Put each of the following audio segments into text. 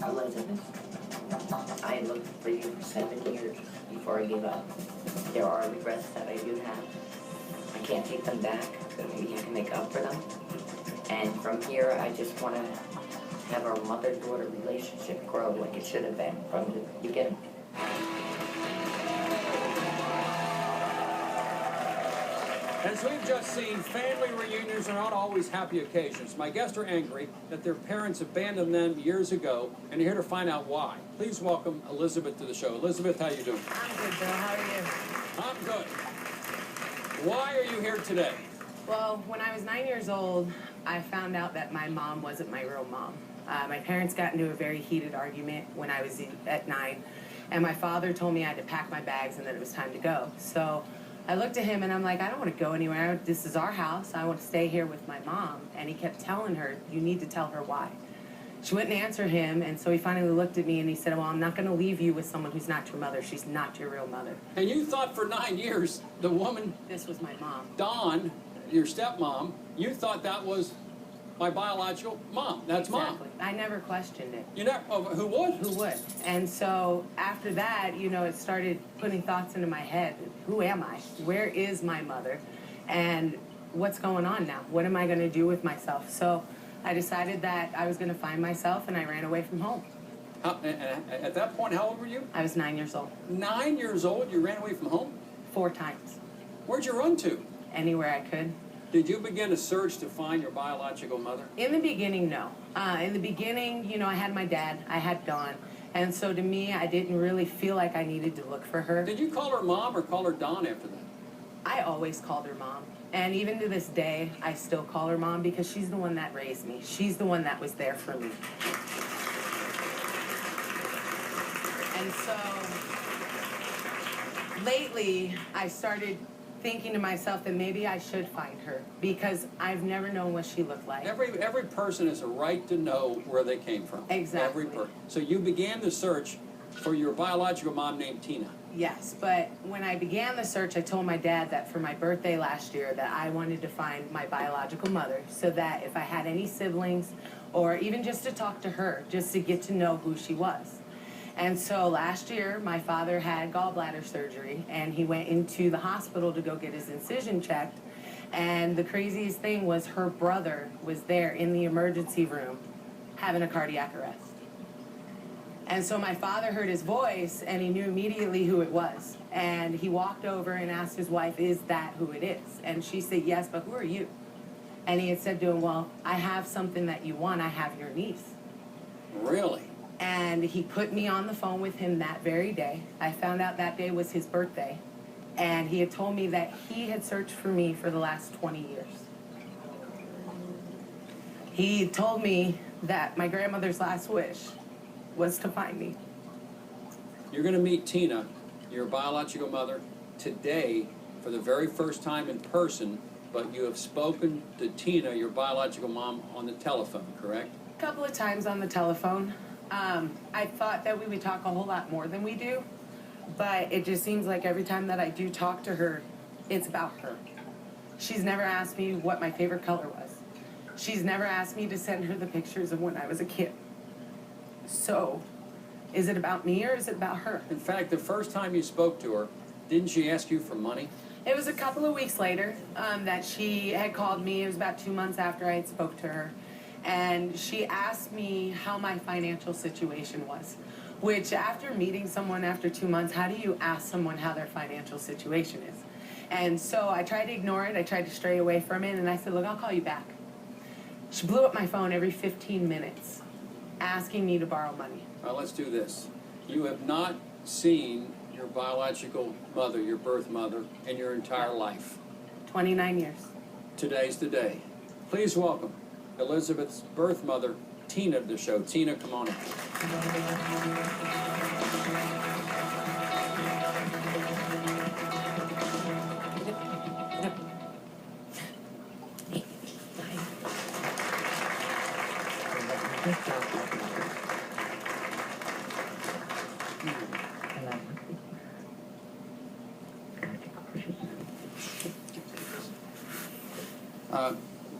Elizabeth, I looked for you for 7 years before I gave up. There are regrets that I do have. I can't take them back, but maybe I can make up for them. And from here, I just want to have our mother-daughter relationship grow like it should have been from the beginning. As we've just seen, family reunions are not always happy occasions. My guests are angry that their parents abandoned them years ago, and you're here to find out why. Please welcome Elizabeth to the show. Elizabeth, how you doing? I'm good, Bill. How are you? I'm good. Why are you here today? Well, when I was 9 years old, I found out that my mom wasn't my real mom. My parents got into a very heated argument when I was at 9, and my father told me I had to pack my bags and that it was time to go. So I looked at him and I'm like, I don't want to go anywhere. This is our house. I want to stay here with my mom. And he kept telling her, you need to tell her why. She wouldn't answer him, and so he finally looked at me and he said, well, I'm not going to leave you with someone who's not your mother. She's not your real mother. And you thought for 9 years the woman... This was my mom. Dawn, your stepmom, you thought that was my biological mom. That's exactly. Mom. I never questioned it. You never... Oh, who would? Who would? And so after that, you know, it started putting thoughts into my head. Who am I? Where is my mother? And what's going on now? What am I going to do with myself? So I decided that I was going to find myself, and I ran away from home. At that point, how old were you? I was 9 years old. 9 years old? You ran away from home? 4 times. Where'd you run to? Anywhere I could. Did you begin a search to find your biological mother? In the beginning, no. In the beginning, you know, I had my dad. I had Dawn. And so to me, I didn't really feel like I needed to look for her. Did you call her Mom or call her Dawn after that? I always called her Mom. And even to this day, I still call her Mom because she's the one that raised me. She's the one that was there for me. And so lately, I started thinking to myself that maybe I should find her because I've never known what she looked like. Every person has a right to know where they came from. Exactly. Every person. So you began the search for your biological mom named Tina. Yes, but when I began the search, I told my dad that for my birthday last year that I wanted to find my biological mother so that if I had any siblings or even just to talk to her, just to get to know who she was. And so last year, my father had gallbladder surgery, and he went into the hospital to go get his incision checked. And the craziest thing was her brother was there in the emergency room having a cardiac arrest. And so my father heard his voice, and he knew immediately who it was. And he walked over and asked his wife, is that who it is? And she said, yes, but who are you? And he had said to him, well, I have something that you want. I have your niece. Really? And he put me on the phone with him that very day. I found out that day was his birthday. And he had told me that he had searched for me for the last 20 years. He told me that my grandmother's last wish was to find me. You're going to meet Tina, your biological mother, today for the very first time in person, but you have spoken to Tina, your biological mom, on the telephone, correct? A couple of times on the telephone. I thought that we would talk a whole lot more than we do, but it just seems like every time that I do talk to her, it's about her. She's never asked me what my favorite color was. She's never asked me to send her the pictures of when I was a kid. So, is it about me or is it about her? In fact, the first time you spoke to her, didn't she ask you for money? It was a couple of weeks later that she had called me. It was about 2 months after I had spoke to her. And she asked me how my financial situation was. Which, after meeting someone after 2 months, how do you ask someone how their financial situation is? And so I tried to ignore it. I tried to stray away from it. And I said, look, I'll call you back. She blew up my phone every 15 minutes, asking me to borrow money. Well, let's do this. You have not seen your biological mother, your birth mother, in your entire life. 29 years. Today's the day. Please welcome Elizabeth's birth mother, Tina, to the show. Tina, come on in.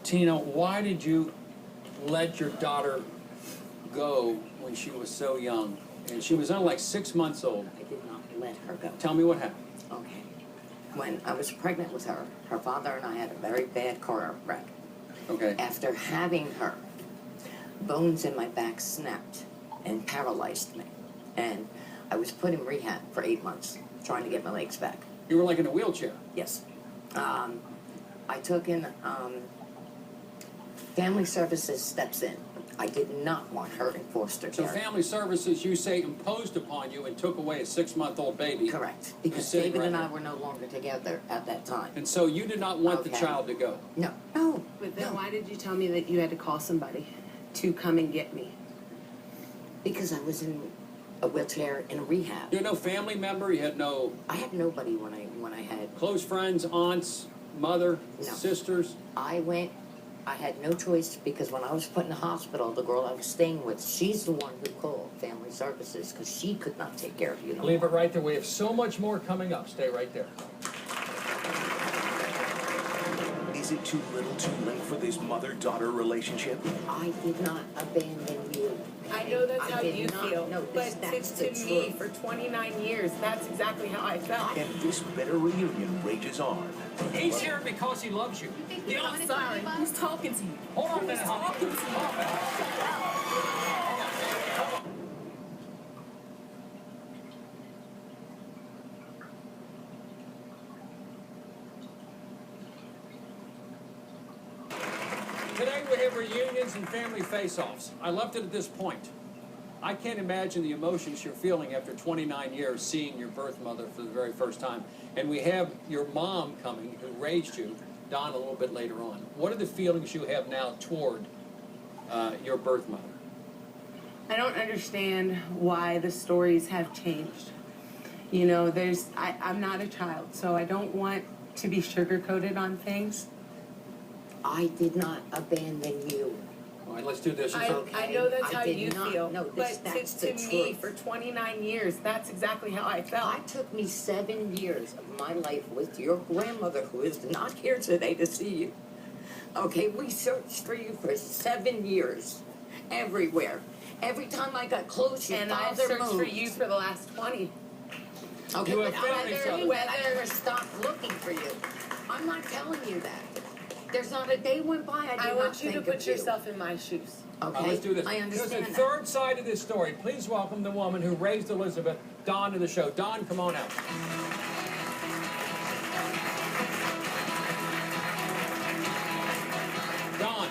Tina, why did you let your daughter go when she was so young? And she was only like 6 months old. I did not let her go. Tell me what happened. Okay. When I was pregnant with her, her father and I had a very bad car wreck. Okay. After having her, bones in my back snapped and paralyzed me. And I was put in rehab for 8 months, trying to get my legs back. You were like in a wheelchair. Yes. I took in, Family Services steps in. I did not want her in foster So care. family services, you say, imposed upon you and took away a 6-month-old baby. Correct. Because sitting David right and I there. were no longer together at that time. And so you did not want the Okay. child to go. No. No. But then No. why did you tell me that you had to call somebody to come and get me? Because I was in a wheelchair in a rehab. You had no family member, you had no I had nobody when I had. close friends, aunts, mother, No. sisters. I had no choice because when I was put in the hospital, the girl I was staying with, she's the one who called Family Services because she could not take care of you no Leave more. it right there. We have so much more coming up. Stay right there. Is it too little too late for this mother-daughter relationship? I did not abandon you. I know that's I how did you not. feel, No, but that's to the me, truth. for 29 years, that's exactly how I felt. And this bitter reunion rages on. He's here because he loves you. I'm sorry. Who's talking to you? Hold on a minute, honey. Talking to you. Hold on a minute. Today we have reunions and family face-offs. I left it at this point. I can't imagine the emotions you're feeling after 29 years seeing your birth mother for the very first time. And we have your mom coming, who raised you, Don, a little bit later on. What are the feelings you have now toward your birth mother? I don't understand why the stories have changed. You know, I'm not a child, so I don't want to be sugar-coated on things. I did not abandon you. All right, let's do this. I okay. know that's I how did you not. feel, No, but that's to the me, truth. for 29 years, that's exactly how I felt. It took me 7 years of my life with your grandmother, who is not here today to see you. Okay, we searched for you for 7 years, everywhere. Every time I got close, your And I've father searched for moved. you for the last 20. Okay, You but have family I trouble. never stopped looking for you. I'm not telling you that. There's not a day went by I did I not want you think to of put yourself in my shoes. Okay, Let's do this. I There's understand a that. third side of this story. Please welcome the woman who raised Elizabeth, Dawn, to the show. Dawn, come on out. Dawn,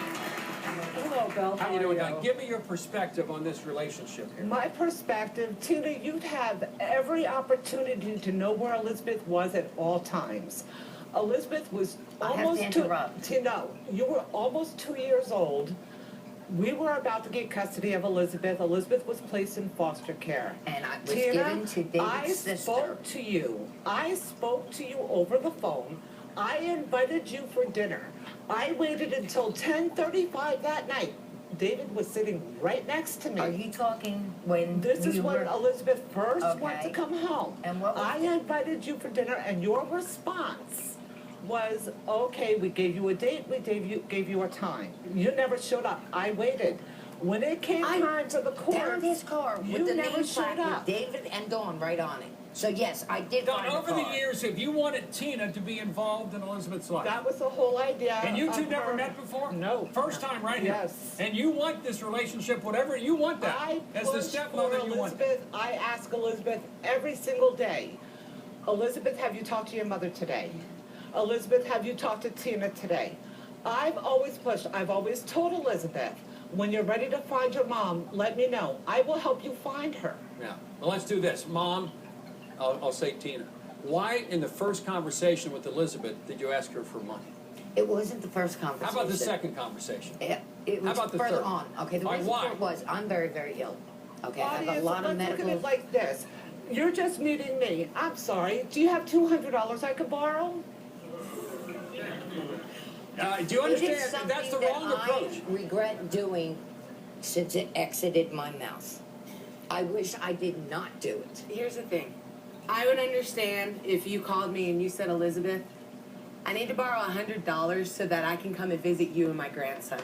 Hello, Bill. how you doing, Dawn? Give me your perspective on this relationship here. My perspective, Tina, you'd have every opportunity to know where Elizabeth was at all times. Elizabeth was I have to almost interrupt. Tina, you were almost 2 years old. We were about to get custody of Elizabeth. Elizabeth was placed in foster care. And I was Tina, given to David's I sister. spoke to you. I spoke to you over the phone. I invited you for dinner. I waited until 10:35 that night. David was sitting right next to me. Are you talking when This is you when were... Elizabeth first went to Okay. come home. And what was I the- invited you for dinner, and your response was, okay, we gave you a date, we gave you a time. You never showed up. I waited. When it came I time to the court, found his car you with the never name showed plaque up. with David and Dawn right on it. So yes, I did Dawn, find over the car. the years, have you wanted Tina to be involved in Elizabeth's life? That was the whole idea. And you two of never her- met before? No. First time right here? Yes. And you want this relationship, whatever, you want that. I As the pushed stepmother, for you want that. Elizabeth. I ask Elizabeth every single day, Elizabeth, have you talked to your mother today? Elizabeth, have you talked to Tina today? I've always pushed. I've always told Elizabeth, when you're ready to find your mom, let me know. I will help you find her. Yeah. Well, let's do this. Mom, I'll say Tina. Why, in the first conversation with Elizabeth, did you ask her for money? It wasn't the first How conversation. about the second conversation? It How was about the further third? on. Okay, the All right, reason why? for it was I'm very, very ill. Okay, I have a Audience, lot of let's medical... look at it like this. You're just meeting me. I'm sorry. Do you have $200 I could borrow? Do you It is understand? something That's the that wrong approach. I regret doing since it exited my mouth. I wish I did not do it. Here's the thing. I would understand if you called me and you said, Elizabeth, I need to borrow $100 so that I can come and visit you and my grandson.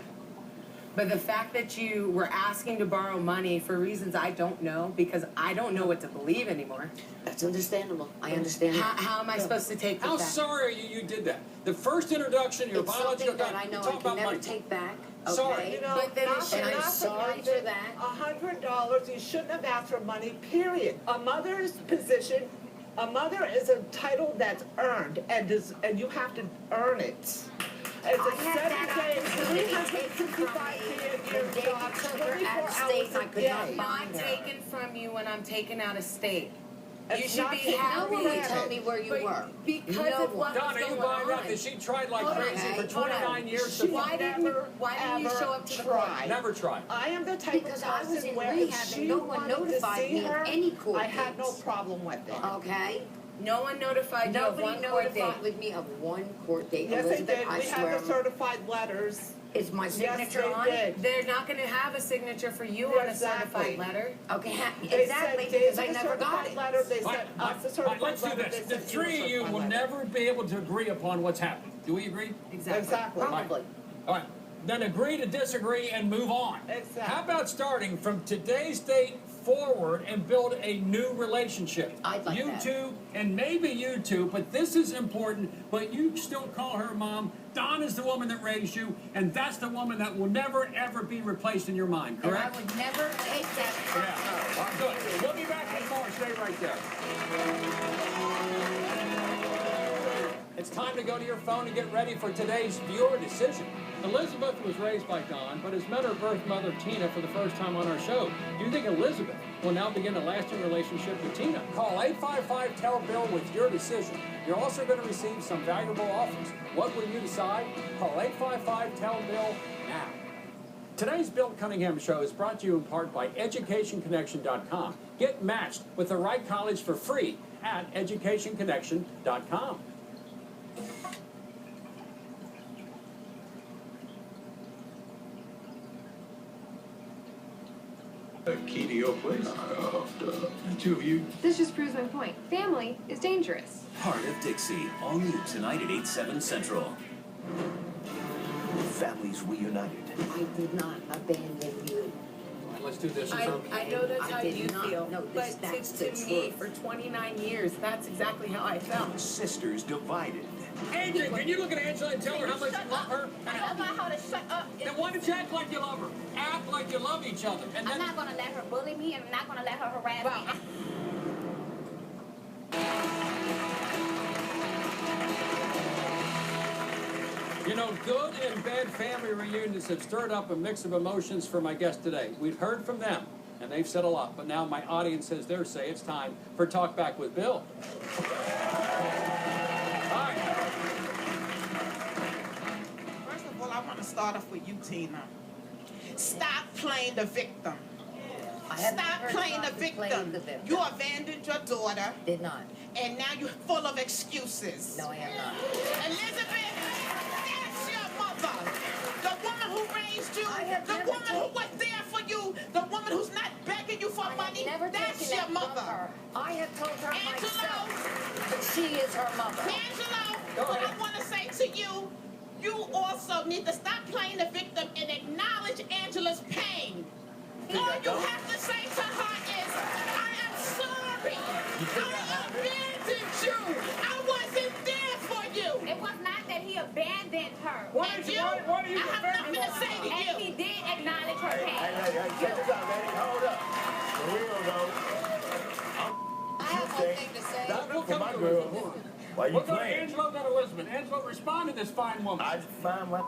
But the fact that you were asking to borrow money for reasons I don't know, because I don't know what to believe anymore. That's understandable. I understand that. How am I supposed to take How that? sorry are you did that? The first introduction, your It's biological something that I know talk I about can never money. take back. Sorry. Okay? You know, But then not, and I'm not sorry nothing, for that. $100, you shouldn't have asked for money, period. A mother's position, a mother is a title that's earned, and you have to earn it. It's I a had that 7-day, opportunity taken from me the day job, you took her 24 out of state hours and I a could not day. find I'm her. taken from you when I'm taken out of state. You It's should not be taken No happy. one would tell me where you But were. because No of what one. Don, are you going buying that? on. Because she tried like Hold on, crazy for hold on. 29 years She to Why didn't you ever show up to the court? try. never tried. I am the type Because of I was person in where rehab if and she no one wanted to notified see me of her, any court I had no dates. problem with it. Okay? No one notified you of Nobody one court date. notified with me of one court date. Yes, they Elizabeth, did. I We had swear. the certified letters. Is my Yes, signature they on did. it? They're not going to have a signature for you on a Exactly. certified letter. Okay, They exactly, sent because David I the never got certified it. letter. They All right, sent all us the right, certified let's do letter. this. They The sent three of you certified will letter. never be able to agree upon what's happened. Do we agree? Exactly. Probably. All right. Then agree to disagree and move on. Exactly. How about starting from today's date forward and build a new relationship? I'd like you that. two, and maybe you two, but this is important, but you still call her mom. Dawn is the woman that raised you, and that's the woman that will never, ever be replaced in your mind, And I correct? would never take that from Yeah. her. All right, good. We'll be back with more. Stay right there. It's time to go to your phone and get ready for today's viewer decision. Elizabeth was raised by Dawn, but has met her birth mother, Tina, for the first time on our show. Do you think Elizabeth will now begin a lasting relationship with Tina? Call 855-TELL-BILL with your decision. You're also going to receive some valuable offers. What will you decide? Call 855-TELL-BILL now. Today's Bill Cunningham Show is brought to you in part by EducationConnection.com. Get matched with the right college for free at EducationConnection.com. The key to your place. The two of you. This just proves my point. Family is dangerous. Heart of Dixie, all new tonight at 8/7 Central. Families reunited. I did not abandon you. Let's do this. I know that's I how did you not. feel, No, but that's to the me, truth. for 29 years, that's exactly how I felt. Sisters divided. Angela, can you look at Angela and tell her how much you love her? I want her to shut up. Then why don't you act like you love her? Act like you love each other. And I'm then not gonna let her bully me, and I'm not gonna let her harass me. you know, good and bad family reunions have stirred up a mix of emotions for my guests today. We've heard from them, and they've said a lot, but now my audience has their say. It's time for Talk Back with Bill. Hi. First of all, I want to start off with you, Tina. Stop playing the victim. I have Stop never playing tried the to play victim. the victim. You abandoned your daughter, Did not. and now you're full of excuses. No, I am not. Elizabeth, that's your mother. The woman who raised you, I have the never woman who was there for you, the woman who's not begging you for I have money, never that's taken your that mother. from her. I have told her Angelo. myself that she is her mother. Angelo, Go what ahead. I want to say to you, you also need to stop playing the victim and acknowledge Angela's pain. All you have to say to her is, I am sorry. I abandoned you. I wasn't there for you. It was not that he abandoned her. And you, I have nothing to say to And you. he did acknowledge her pain. Check this out, lady. Hold up. For real, though. I have one thing to say. Stop We'll looking for come my to girl. Elizabeth. Why you We'll go to playing? Angelo, then Elizabeth. Angelo, respond to this fine woman. I find my.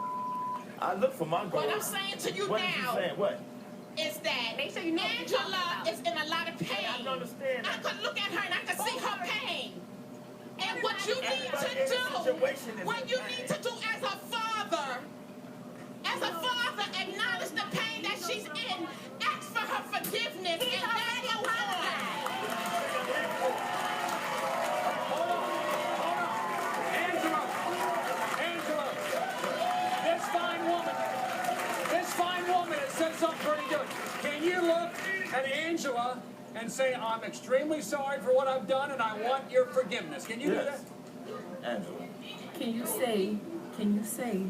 I look for my girl. What I'm saying to you What is you now saying? What? is that Make sure you know what you're talking Angela about. is in a lot of pain. I don't understand. I could look at her and I could see her pain. And what you need Everybody to in this do, situation is what in you pain. need to do as a father, acknowledge the pain that she's in, ask for her forgiveness, and then move on. Angela, this fine woman has said something pretty good. Can you look at Angela and say, I'm extremely sorry for what I've done and I want your forgiveness? Can you do that? Yes. Angela. Can you say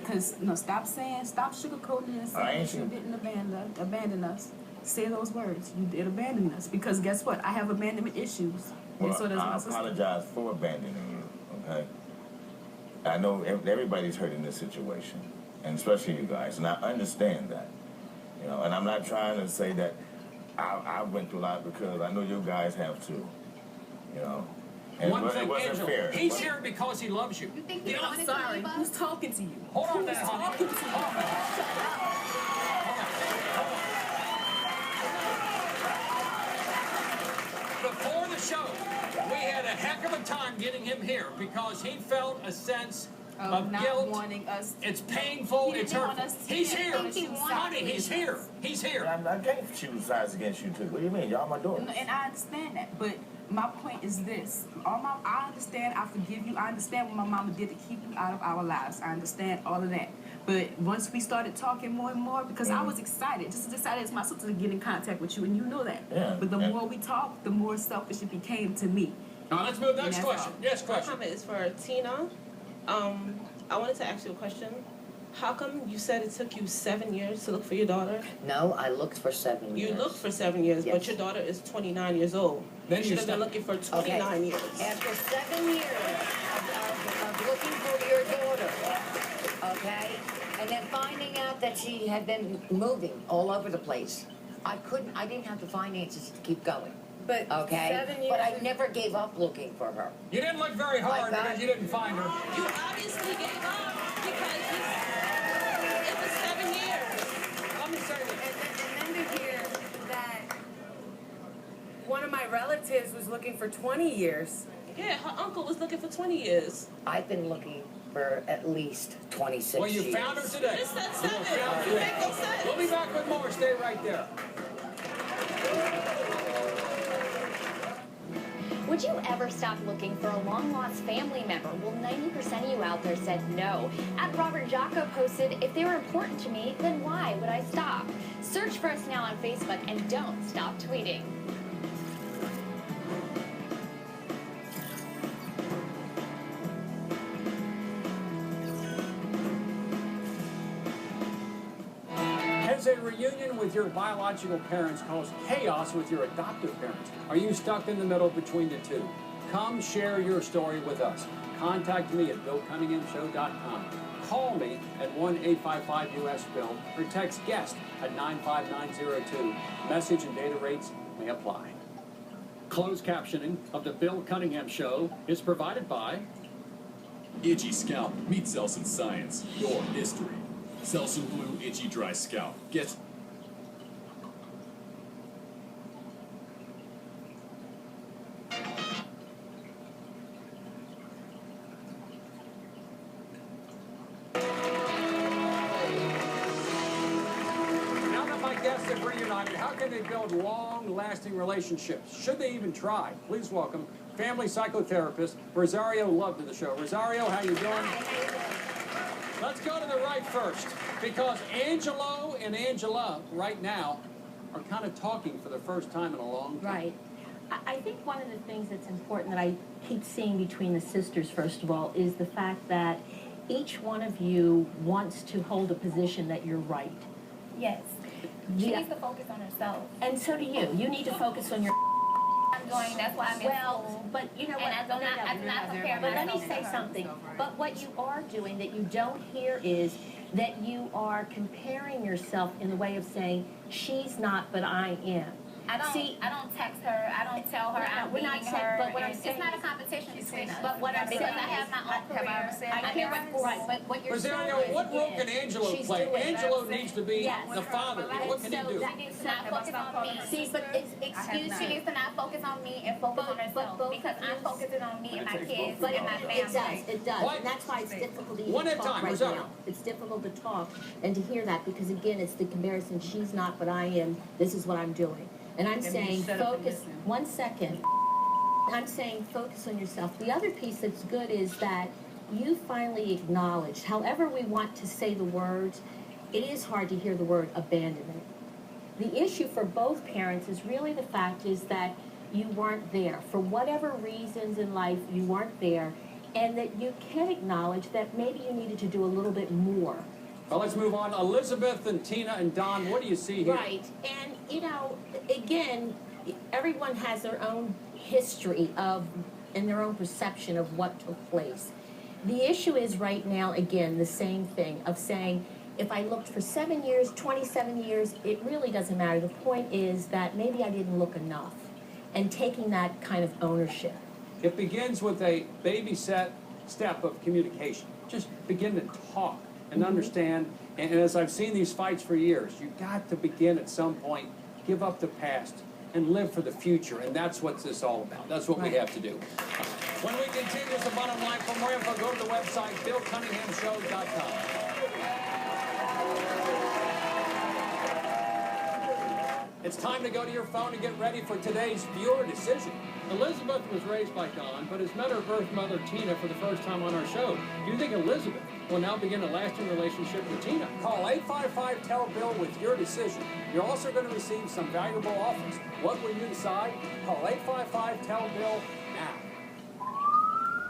Because, no, stop sugarcoating it and saying that you didn't abandon us. Say those words. You did abandon us. Because guess what? I have abandonment issues. Well, and so does my I sister. apologize for abandoning you, okay? I know everybody's hurt in this situation, and especially you guys, and I understand that. You know, and I'm not trying to say that I went through a lot because I know you guys have too. You know? And One thing, it wasn't Angela, fair. he's here because he loves you. You think you I'm wanted to sorry. leave us? Who's talking to you? Hold on Who's there, honey. talking to you? Before the show, we had a heck of a time getting him here because he felt a sense of not guilt. wanting us. It's painful. He It's didn't want hurtful. us to He's get here. on two Honey, sides. he's here. He's here. I can't choose sides against you two. What do you mean? Y'all my daughters. And I understand that, but my point is this. I understand, I forgive you. I understand what my mama did to keep you out of our lives. I understand all of that. But once we started talking more and more, because I was excited, just as excited as my sister to get in contact with you, and you know that. Yeah. But the more we talked, the more selfish it became to me. Now let's move to the next And that's question. all. Yes, My question. comment is for Tina. I wanted to ask you a question. How come you said it took you 7 years to look for your daughter? No, I looked for 7 years. You looked for 7 years, Yes. but your daughter is 29 years old. Then you you should have been stopped. looking for 29 years. After 7 years of looking for your daughter, okay, and then finding out that she had been moving all over the place, I didn't have the finances to keep going. But Okay, 7 years. but I never gave up looking for her. You didn't look very hard God. because you didn't find her. You obviously gave up because it was 7 years. Let me say this. And then to hear that one of my relatives was looking for 20 years. Yeah, her uncle was looking for 20 years. I've been looking for at least 26 Well, you years. found her today. You said You 7. found her You today. make no sense. We'll be back with more. Stay right there. Would you ever stop looking for a long-lost family member? Well, 90% of you out there said no. At Robert Jocko posted, if they were important to me, then why would I stop? Search for us now on Facebook and don't stop tweeting. Has a reunion with your biological parents caused chaos with your adoptive parents? Are you stuck in the middle between the two? Come share your story with us. Contact me at BillCunninghamShow.com. Call me at 1-855-US-BILL or text GUEST at 95902. Message and data rates may apply. Closed captioning of the Bill Cunningham Show is provided by Itchy Scalp. Meet Selsun Science. Your history. Selsun Blue Itchy Dry Scalp. Get... Now that my guests have reunited, how can they build long-lasting relationships? Should they even try? Please welcome family psychotherapist Rosario Love to the show. Rosario, how you doing? Let's go to the right first, because Angelo and Angela right now are kind of talking for the first time in a long time. Right. I think one of the things that's important that I keep seeing between the sisters, first of all, is the fact that each one of you wants to hold a position that you're right. Yes. She needs to focus on herself. And so do you. You need to focus on your... I'm going, that's why I'm in school. But you know And what? I do not compare But let me myself say to her. something. But what you are doing that you don't hear is that you are comparing yourself in the way of saying, she's not, but I am. I don't text her. I don't tell her I'm we're not beating saying- her. but what I'm and saying it's not a is- competition between us. But what I'm because saying I have is- my own career. I I'm hear in what, right, school. but what you're Rosario, saying is, what role again, can Angelo she's play? doing- Angelo needs to be Yes. the father. What can he do? She needs to not focus on me. See, but excuse She me. needs to not focus on me and focus on herself. both Because of I'm you- focusing on me and my kids But and my family. it does, What? and that's why it's difficult to One even at a talk time, right Rosario. now. It's difficult to talk and to hear that, because again, it's the comparison, she's not, but I am, this is what I'm doing. And I'm Then saying, you shut up and focus, listen. 1 second. I'm saying, focus on yourself. The other piece that's good is that you finally acknowledged, however we want to say the words, it is hard to hear the word abandonment. The issue for both parents is really the fact is that you weren't there. For whatever reasons in life, you weren't there. and that you can acknowledge that maybe you needed to do a little bit more. Well, let's move on. Elizabeth and Tina and Don, what do you see here? Right, and you know, again, everyone has their own history of, and their own perception of what took place. The issue is right now, again, the same thing of saying, if I looked for 7 years, 27 years, it really doesn't matter. The point is that maybe I didn't look enough, and taking that kind of ownership. It begins with a baby step of communication. Just begin to talk and understand. And as I've seen these fights for years, you've got to begin at some point, give up the past, and live for the future. And that's what this is all about. That's what we have to do. When we continue, the bottom line. For more info, go to the website, BillCunninghamShow.com. It's time to go to your phone and get ready for today's viewer decision. Elizabeth was raised by Don, but has met her birth mother, Tina, for the first time on our show. Do you think Elizabeth will now begin a lasting relationship with Tina? Call 855-TELL-BILL with your decision. You're also going to receive some valuable offers. What will you decide? Call 855-TELL-BILL now.